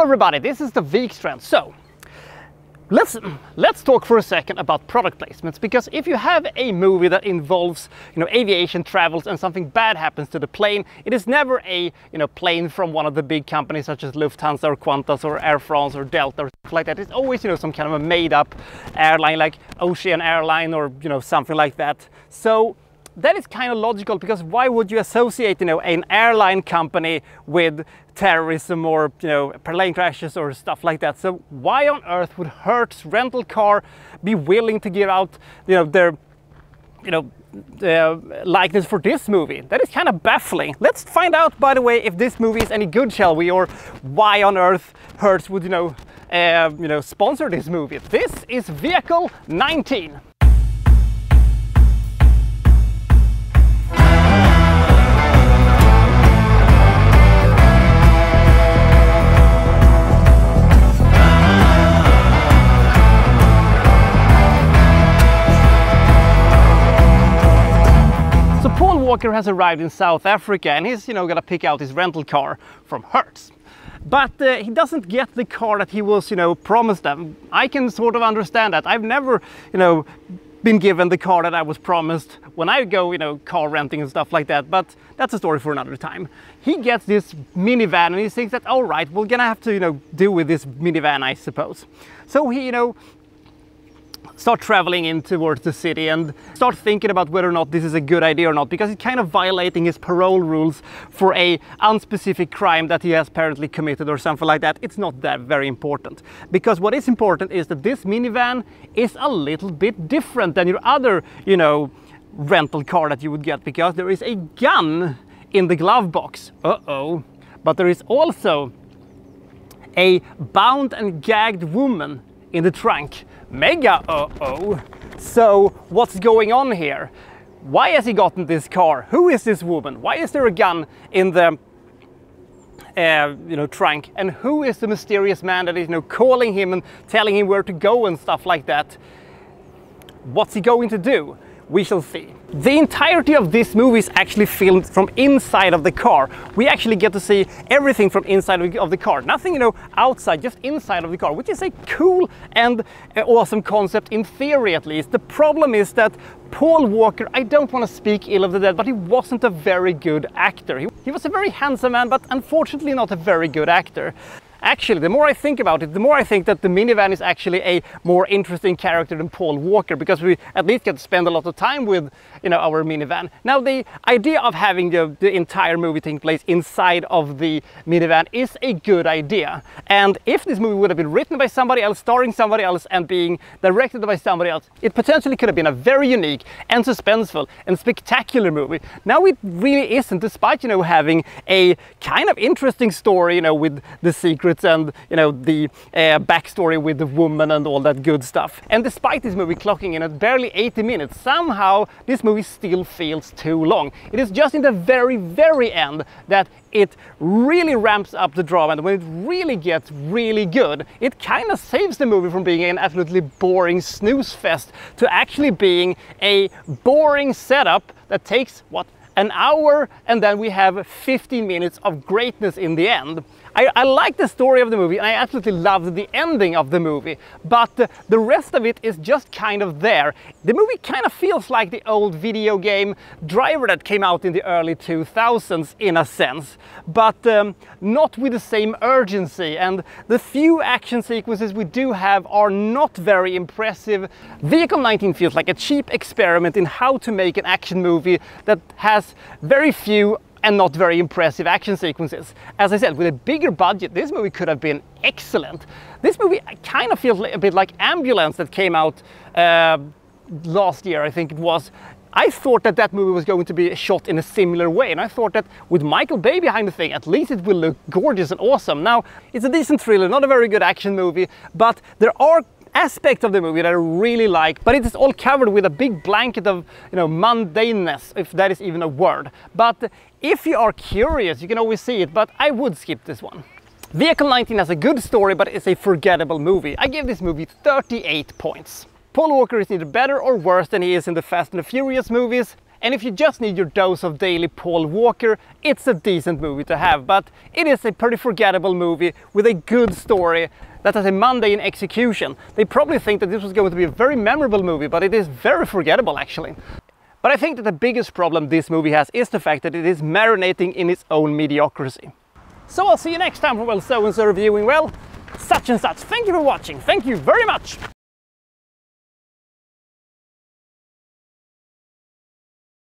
everybody, this is the Wikstrand. So let's talk for a second about product placements, because if you have a movie that involves aviation travels and something bad happens to the plane, it is never a plane from one of the big companies such as Lufthansa or Qantas or Air France or Delta or stuff like that. It's always some kind of a made-up airline like Ocean Airline or something like that. So that is kind of logical, because why would you associate an airline company with terrorism or plane crashes or stuff like that? So why on earth would Hertz rental car be willing to give out their likeness for this movie? That is kind of baffling. Let's find out, by the way, if this movie is any good, shall we, or why on earth Hertz would sponsor this movie. This is Vehicle 19. Walker has arrived in South Africa, and he's gonna pick out his rental car from Hertz. But he doesn't get the car that he was promised them. I can sort of understand that. I've never been given the car that I was promised when I go car renting and stuff like that, but that's a story for another time. He gets this minivan and he thinks that, all right, we're gonna have to deal with this minivan, I suppose. So he start traveling in towards the city and start thinking about whether or not this is a good idea or not, because he's kind of violating his parole rules for a unspecific crime that he has apparently committed or something like that. It's not that very important, because what is important is that this minivan is a little bit different than your other rental car that you would get, because there is a gun in the glove box. But there is also a bound and gagged woman in the trunk. Mega So what's going on here? Why has he gotten this car? Who is this woman? Why is there a gun in the trunk? And who is the mysterious man that is calling him and telling him where to go and stuff like that? What's he going to do? We shall see. The entirety of this movie is actually filmed from inside of the car. We actually get to see everything from inside of the car. Nothing, outside, just inside of the car, which is a cool and awesome concept in theory, at least. The problem is that Paul Walker, I don't want to speak ill of the dead, but he wasn't a very good actor. He was a very handsome man, but unfortunately not a very good actor. Actually, the more I think about it, the more I think that the minivan is actually a more interesting character than Paul Walker, because we at least get to spend a lot of time with our minivan. Now, the idea of having the entire movie taking place inside of the minivan is a good idea. And if this movie would have been written by somebody else, starring somebody else, and being directed by somebody else, it potentially could have been a very unique and suspenseful and spectacular movie. Now it really isn't, despite having a kind of interesting story with the secret and the backstory with the woman and all that good stuff. And despite this movie clocking in at barely 80 minutes, somehow this movie still feels too long. It is just in the very end that it really ramps up the drama, and when it really gets really good, it kind of saves the movie from being an absolutely boring snooze fest to actually being a boring setup that takes, what, an hour, and then we have 15 minutes of greatness in the end. I like the story of the movie, and I absolutely loved the ending of the movie, but the rest of it is just kind of there. The movie kind of feels like the old video game Driver that came out in the early 2000s in a sense, but not with the same urgency, and the few action sequences we do have are not very impressive. Vehicle 19 feels like a cheap experiment in how to make an action movie that has very few and not very impressive action sequences. As I said, with a bigger budget, this movie could have been excellent. This movie kind of feels a bit like Ambulance that came out last year, I think it was. I thought that movie was going to be shot in a similar way, and I thought that with Michael Bay behind the thing, at least it will look gorgeous and awesome. Now, it's a decent thriller, not a very good action movie, but there are aspects of the movie that I really like, but it is all covered with a big blanket of mundaneness, if that is even a word. But if you are curious, you can always see it, but I would skip this one. Vehicle 19 has a good story, but it's a forgettable movie. I give this movie 38 points. Paul Walker is neither better or worse than he is in the Fast and the Furious movies, And if you just need your dose of daily Paul Walker, it's a decent movie to have, but it is a pretty forgettable movie with a good story that has a mundane execution. They probably think that this was going to be a very memorable movie, but it is very forgettable actually. But I think that the biggest problem this movie has is the fact that it is marinating in its own mediocrity. So I'll see you next time for, well, so-and-so reviewing, well, such and such. Thank you for watching. Thank you very much.